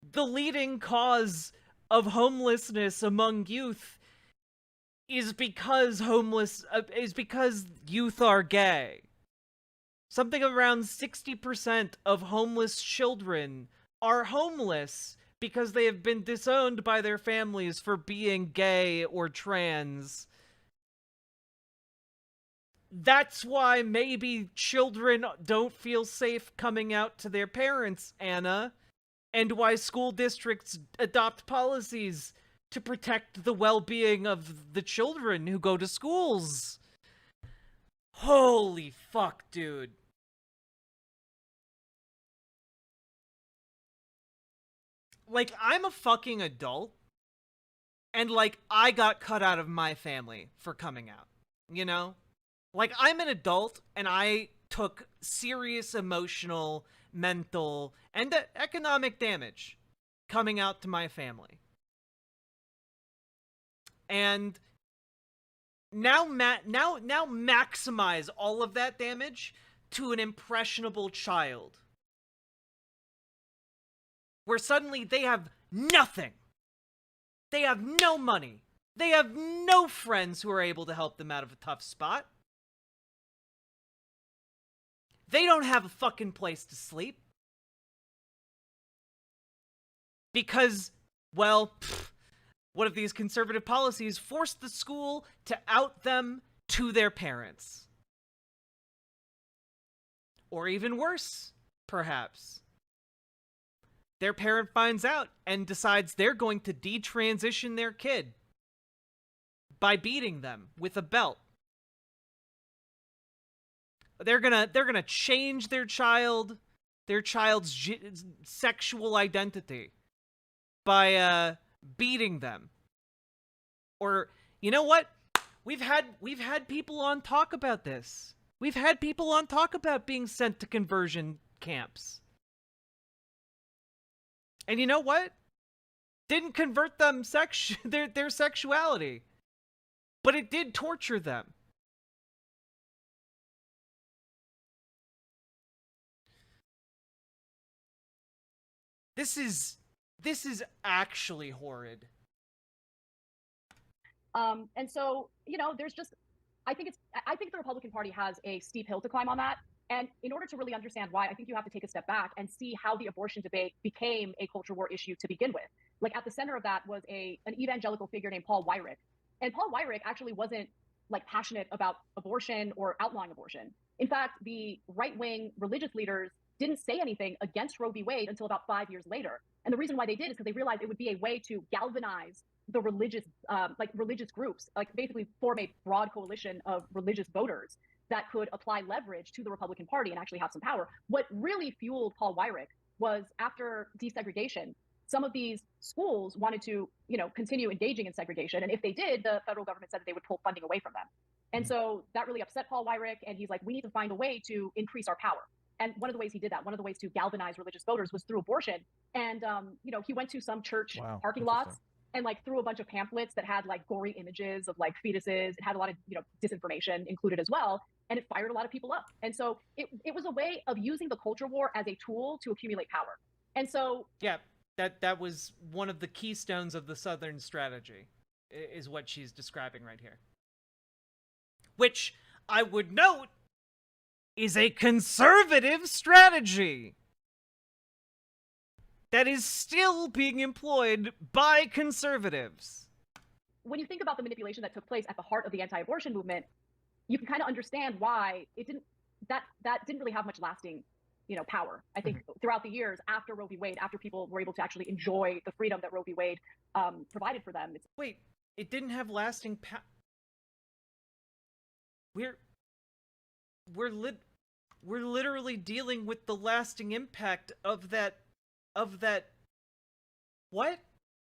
the leading cause of homelessness among youth is because youth are gay. Something around 60% of homeless children are homeless because they have been disowned by their families for being gay or trans. That's why maybe children don't feel safe coming out to their parents, Anna, and why school districts adopt policies to protect the well-being of the children who go to schools. Holy fuck, dude. Like, I'm a fucking adult, and, like, I got cut out of my family for coming out, you know? Like, I'm an adult, and I took serious emotional, mental, and economic damage coming out to my family. And now maximize all of that damage to an impressionable child, where suddenly they have nothing. They have no money. They have no friends who are able to help them out of a tough spot. They don't have a fucking place to sleep. Because, well, what if these conservative policies force the school to out them to their parents? Or even worse, perhaps. Their parent finds out and decides they're going to detransition their kid by beating them with a belt. They're gonna change their child's sexual identity by beating them. Or, you know what? We've had people on talk about this. We've had people on talk about being sent to conversion camps. And you know what? Didn't convert them their sexuality. But it did torture them. This is actually horrid. And so, you know, I think the Republican Party has a steep hill to climb on that. And in order to really understand why, I think you have to take a step back and see how the abortion debate became a culture war issue to begin with. Like, at the center of that was an evangelical figure named Paul Weyrich. And Paul Weyrich actually wasn't like passionate about abortion or outlawing abortion. In fact, the right-wing religious leaders didn't say anything against Roe v. Wade until about 5 years later. And the reason why they did is because they realized it would be a way to galvanize the religious groups, like basically form a broad coalition of religious voters that could apply leverage to the Republican Party and actually have some power. What really fueled Paul Weyrich was, after desegregation, some of these schools wanted to, continue engaging in segregation. And if they did, the federal government said that they would pull funding away from them. And so that really upset Paul Weyrich. And he's like, we need to find a way to increase our power. And one of the ways he did that, one of the ways to galvanize religious voters, was through abortion. And, he went to some church parking lots and like threw a bunch of pamphlets that had like gory images of like fetuses. It had a lot of, disinformation included as well. And it fired a lot of people up. And so it was a way of using the culture war as a tool to accumulate power. And so yeah, That was one of the keystones of the Southern strategy, is what she's describing right here. Which, I would note, is a conservative strategy that is still being employed by conservatives. When you think about the manipulation that took place at the heart of the anti-abortion movement, you can kind of understand why that didn't really have much lasting, power. I think throughout the years after Roe v. Wade, after people were able to actually enjoy the freedom that Roe v. Wade provided for them. Wait, it didn't have lasting power. We're literally dealing with the lasting impact of that. What?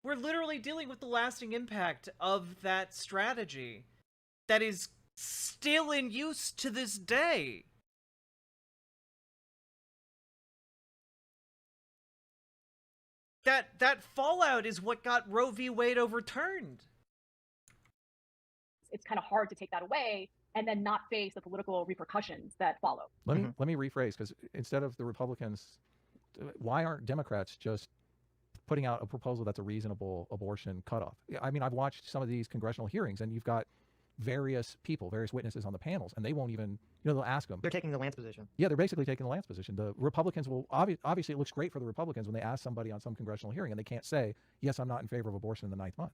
We're literally dealing with the lasting impact of that strategy that is still in use to this day. That fallout is what got Roe v. Wade overturned. It's kind of hard to take that away and then not face the political repercussions that follow. Let me rephrase, because instead of the Republicans, why aren't Democrats just putting out a proposal that's a reasonable abortion cutoff? I mean, I've watched some of these congressional hearings, and you've got various people, various witnesses on the panels, and they won't even, they'll ask them. They're taking the Lance position. Yeah, they're basically taking the Lance position. The Republicans will, obviously it looks great for the Republicans when they ask somebody on some congressional hearing and they can't say, yes, I'm not in favor of abortion in the 9th month.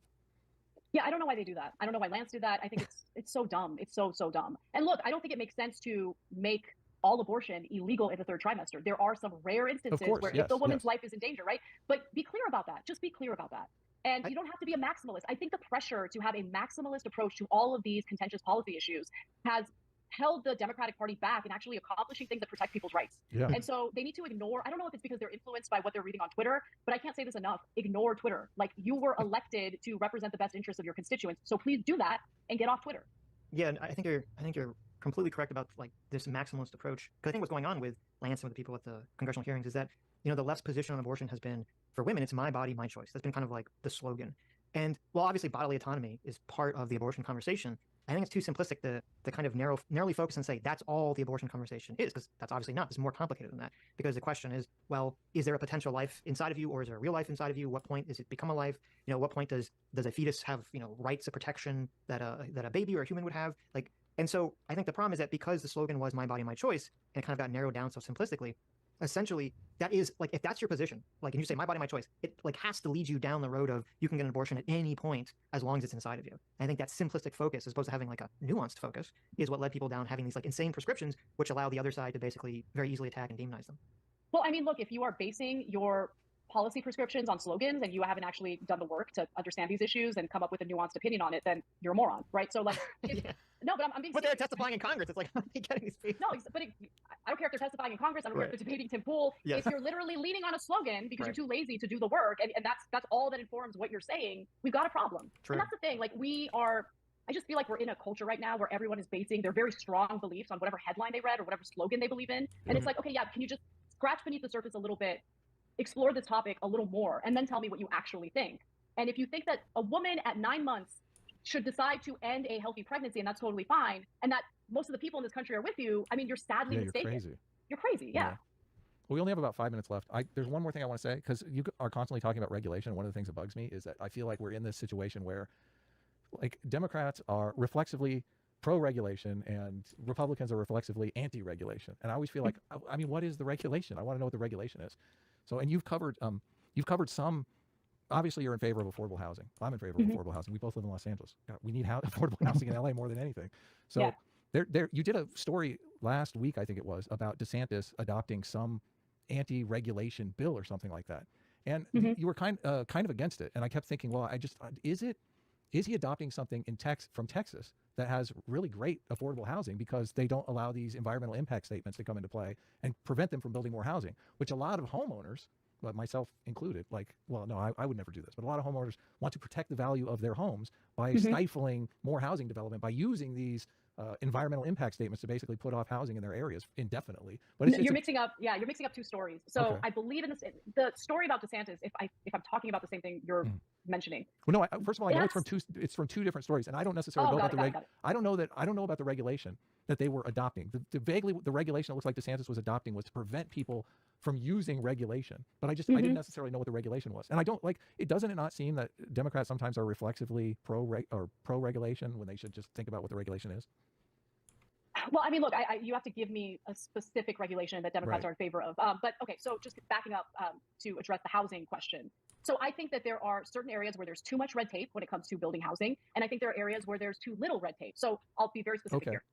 Yeah, I don't know why they do that. I don't know why Lance did that. I think it's so dumb. It's so dumb. And look, I don't think it makes sense to make all abortion illegal in the 3rd trimester. There are some rare instances where if the woman's life is in danger, right? But be clear about that. Just be clear about that. And you don't have to be a maximalist. I think the pressure to have a maximalist approach to all of these contentious policy issues has held the Democratic Party back in actually accomplishing things that protect people's rights. Yeah. And so they need to ignore, I don't know if it's because they're influenced by what they're reading on Twitter, but I can't say this enough. Ignore Twitter. Like, you were elected to represent the best interests of your constituents. So please do that and get off Twitter. Yeah, and I think you're completely correct about like this maximalist approach. Because I think what's going on with Lance and with the people at the congressional hearings is that, the left's position on abortion has been, for women, it's my body, my choice. That's been kind of like the slogan. And while obviously bodily autonomy is part of the abortion conversation, I think it's too simplistic to kind of narrowly focus and say that's all the abortion conversation is, because that's obviously not. It's more complicated than that. Because the question is, well, is there a potential life inside of you, or is there a real life inside of you? What point does it become a life? What point does a fetus have rights of protection that a baby or a human would have? Like, and so I think the problem is that because the slogan was my body, my choice, and it kind of got narrowed down so simplistically, essentially that is like, if that's your position, like, and you say my body, my choice, it like has to lead you down the road of you can get an abortion at any point as long as it's inside of you. And I think that simplistic focus, as opposed to having like a nuanced focus, is what led people down having these like insane prescriptions, which allow the other side to basically very easily attack and demonize them. Well, I mean, look, if you are basing your policy prescriptions on slogans and you haven't actually done the work to understand these issues and come up with a nuanced opinion on it, then you're a moron, right? So like, Yeah. No, but I'm being But they're serious. testifying in Congress. It's like, how are they getting these people? No, but I don't care if they're testifying in Congress. I don't care if they're debating Tim Pool. Yes. If you're literally leaning on a slogan because Right. you're too lazy to do the work, and that's all that informs what you're saying, we've got a problem. True. And that's the thing. Like, I just feel like we're in a culture right now where everyone is basing their very strong beliefs on whatever headline they read or whatever slogan they believe in. And it's like, okay, yeah, can you just scratch beneath the surface a little bit, explore this topic a little more, and then tell me what you actually think. And if you think that a woman at 9 months should decide to end a healthy pregnancy, and that's totally fine, and that most of the people in this country are with you, I mean, you're sadly mistaken. You're crazy. You're crazy, yeah. Well, we only have about 5 minutes left. There's one more thing I want to say, because you are constantly talking about regulation. One of the things that bugs me is that I feel like we're in this situation where, like, Democrats are reflexively pro-regulation and Republicans are reflexively anti-regulation. And I always feel like, I mean, what is the regulation? I want to know what the regulation is. So, and you've covered some. Obviously, you're in favor of affordable housing. I'm in favor of affordable housing. We both live in Los Angeles. God, we need affordable housing in LA more than anything. So, you did a story last week, I think it was, about DeSantis adopting some anti-regulation bill or something like that, and you were kind of against it. And I kept thinking, well, is he adopting something from Texas that has really great affordable housing because they don't allow these environmental impact statements to come into play and prevent them from building more housing, which a lot of homeowners, but myself included, like, well, no, I would never do this, but a lot of homeowners want to protect the value of their homes by stifling more housing development by using these environmental impact statements to basically put off housing in their areas indefinitely. But you're mixing up two stories. So I believe in the story about DeSantis. If I'm talking about the same thing, you're mentioning. Well, no. First of all, I know That's- it's from two different stories, and I don't necessarily Oh, know got about it, got it. I don't know about the regulation that they were adopting. The regulation it looks like DeSantis was adopting was to prevent people from using regulation. But I didn't necessarily know what the regulation was, and I don't like it. Doesn't it not seem that Democrats sometimes are reflexively pro regulation when they should just think about what the regulation is? Well, I mean, look, you have to give me a specific regulation that Democrats are in favor of. But okay, so just backing up to address the housing question. So I think that there are certain areas where there's too much red tape when it comes to building housing, and I think there are areas where there's too little red tape. So I'll be very specific here.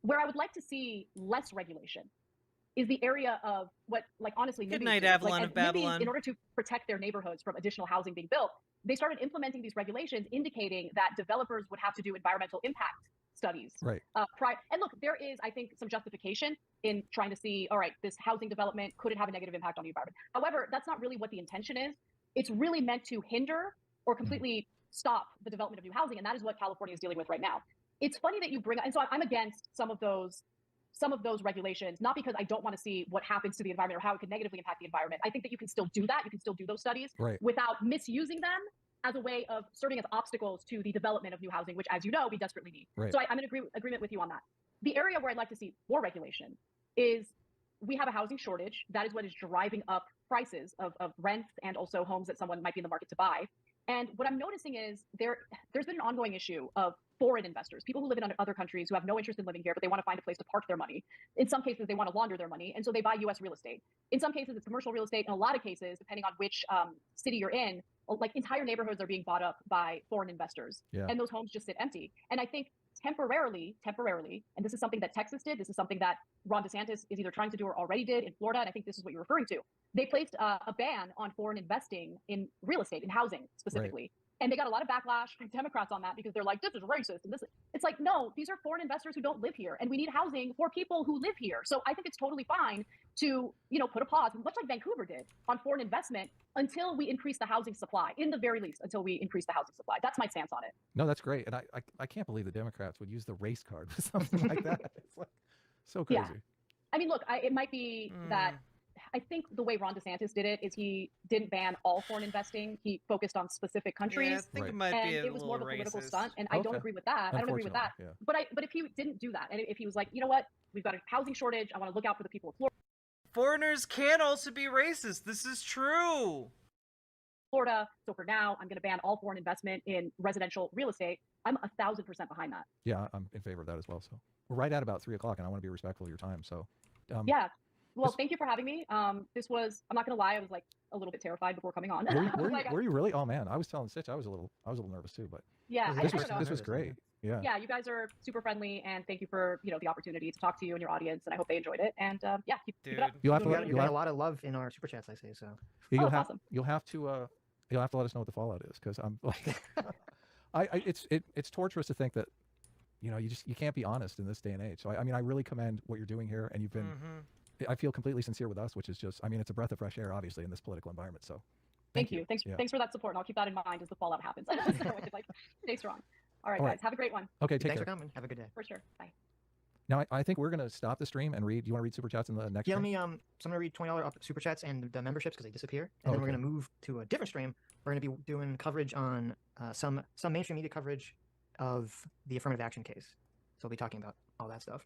Where I would like to see less regulation is the area of what, like, honestly, Good NIMBYs night, do. Avalon Like, of and Babylon. NIMBYs, in order to protect their neighborhoods from additional housing being built, they started implementing these regulations indicating that developers would have to do environmental impact studies. Right. And look, there is, I think, some justification in trying to see, all right, this housing development, could it have a negative impact on the environment? However, that's not really what the intention is. It's really meant to hinder or completely stop the development of new housing, and that is what California is dealing with right now. It's funny that you bring up, and so I'm against some of those regulations, not because I don't want to see what happens to the environment or how it could negatively impact the environment. I think that you can still do that. You can still do those studies without misusing them as a way of serving as obstacles to the development of new housing, which, as you know, we desperately need. So I'm in agreement with you on that. The area where I'd like to see more regulation is we have a housing shortage. That is what is driving up prices of rents and also homes that someone might be in the market to buy. And what I'm noticing is there's been an ongoing issue of foreign investors, people who live in other countries who have no interest in living here, but they want to find a place to park their money. In some cases, they want to launder their money, and so they buy U.S. real estate. In some cases, it's commercial real estate. In a lot of cases, depending on which city you're in, like entire neighborhoods are being bought up by foreign investors, and those homes just sit empty. And I think temporarily, and this is something that Texas did, this is something that Ron DeSantis is either trying to do or already did in Florida, and I think this is what you're referring to. They placed a ban on foreign investing in real estate, in housing specifically. And they got a lot of backlash from Democrats on that because they're like, this is racist. And it's like, no, these are foreign investors who don't live here, and we need housing for people who live here. So I think it's totally fine to, put a pause, much like Vancouver did, on foreign investment until we increase the housing supply, in the very least, until we increase the housing supply. That's my stance on it. No, that's great. And I can't believe the Democrats would use the race card for something like that. It's like so crazy. Yeah. I mean, look, it might be that I think the way Ron DeSantis did it is he didn't ban all foreign investing. He focused on specific countries. Yeah, I think it might be it was more of a political racist stunt, and I don't agree with that. I don't agree with that. Yeah. But if he didn't do that, and if he was like, you know what, we've got a housing shortage, I want to look out for the people of Foreigners can also be racist. This is true. Florida. So for now, I'm going to ban all foreign investment in residential real estate. I'm 1,000% behind that. Yeah, I'm in favor of that as well. So we're right at about 3 o'clock, and I want to be respectful of your time. So yeah. Well, thank you for having me. This was, I'm not going to lie, I was like a little bit terrified before coming on. Were you really? Oh man, I was telling Sitch I was a little nervous too, but yeah, this was great. Yeah. Yeah, you guys are super friendly, and thank you for the opportunity to talk to you and your audience, and I hope they enjoyed it. And yeah, keep it up. You'll have you got a lot of love in our super chats, I say. So awesome. You'll have to let us know what the fallout is, because I'm like, it's torturous to think that you can't be honest in this day and age. So I mean, I really commend what you're doing here, and you've been. I feel completely sincere with us, which is just, I mean, it's a breath of fresh air, obviously, in this political environment. So thank you. Thanks for that support, and I'll keep that in mind as the fallout happens. So like, stay strong. All right, guys, have a great one. Okay, thanks for coming. Have a good day. For sure. Bye. Now, I think we're going to stop the stream and read. Do you want to read super chats in the next? Yeah, stream? so I'm going to read $20 super chats and the memberships because they disappear, and then we're going to move to a different stream. We're going to be doing coverage on some mainstream media coverage of the affirmative action case. So we'll be talking about all that stuff.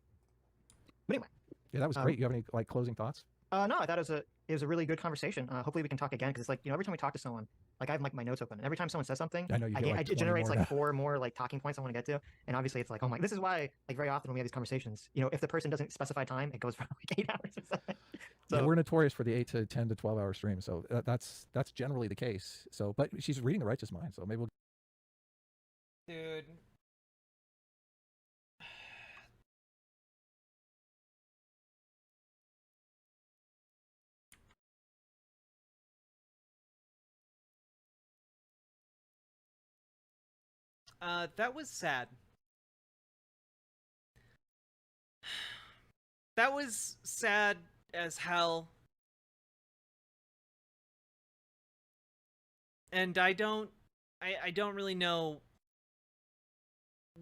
But anyway. Yeah, that was great. You have any closing thoughts? No, I thought it was a really good conversation. Hopefully we can talk again, because it's like, every time we talk to someone, like I have my notes open, and every time someone says something, I know it generates like 4 more talking points I want to get to, and obviously it's like, oh my, this is why very often when we have these conversations, if the person doesn't specify time, it goes for 8 hours or something. So yeah, we're notorious for the 8 to 10 to 12 hour stream, so that's generally the case. So, but she's reading The Righteous Mind, so maybe we'll. Dude. That was sad. That was sad as hell. And I don't really know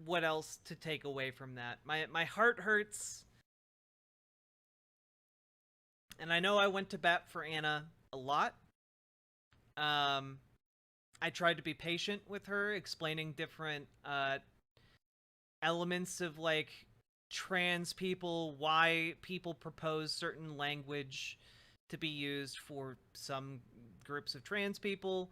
what else to take away from that. My heart hurts. And I know I went to bat for Anna a lot. I tried to be patient with her, explaining different elements of like trans people, why people propose certain language to be used for some groups of trans people.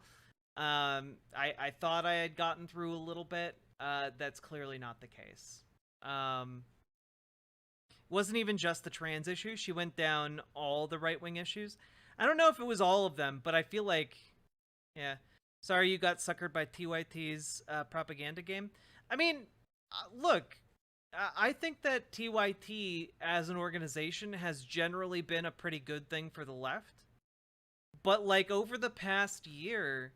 I thought I had gotten through a little bit. That's clearly not the case. Wasn't even just the trans issue. She went down all the right-wing issues. I don't know if it was all of them, but I feel like, yeah. Sorry you got suckered by TYT's propaganda game. I mean, look, I think that TYT as an organization has generally been a pretty good thing for the left. But like over the past year,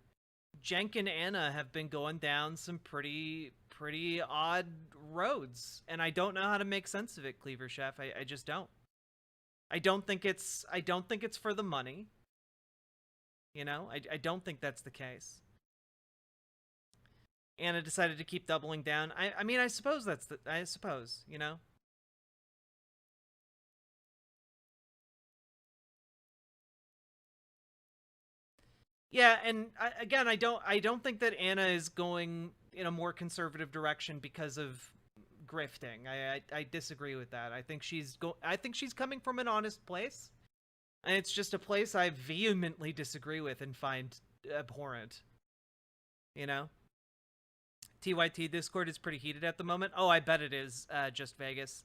Jenk and Anna have been going down some pretty odd roads, and I don't know how to make sense of it, Cleaver Chef. I just don't. I don't think it's for the money. You know, I don't think that's the case. Anna decided to keep doubling down. I mean, I suppose I suppose, you know. Yeah, and again, I don't think that Anna is going in a more conservative direction because of grifting. I disagree with that. I think she's coming from an honest place, and it's just a place I vehemently disagree with and find abhorrent. You know? TYT Discord is pretty heated at the moment. Oh, I bet it is, Just Vegas.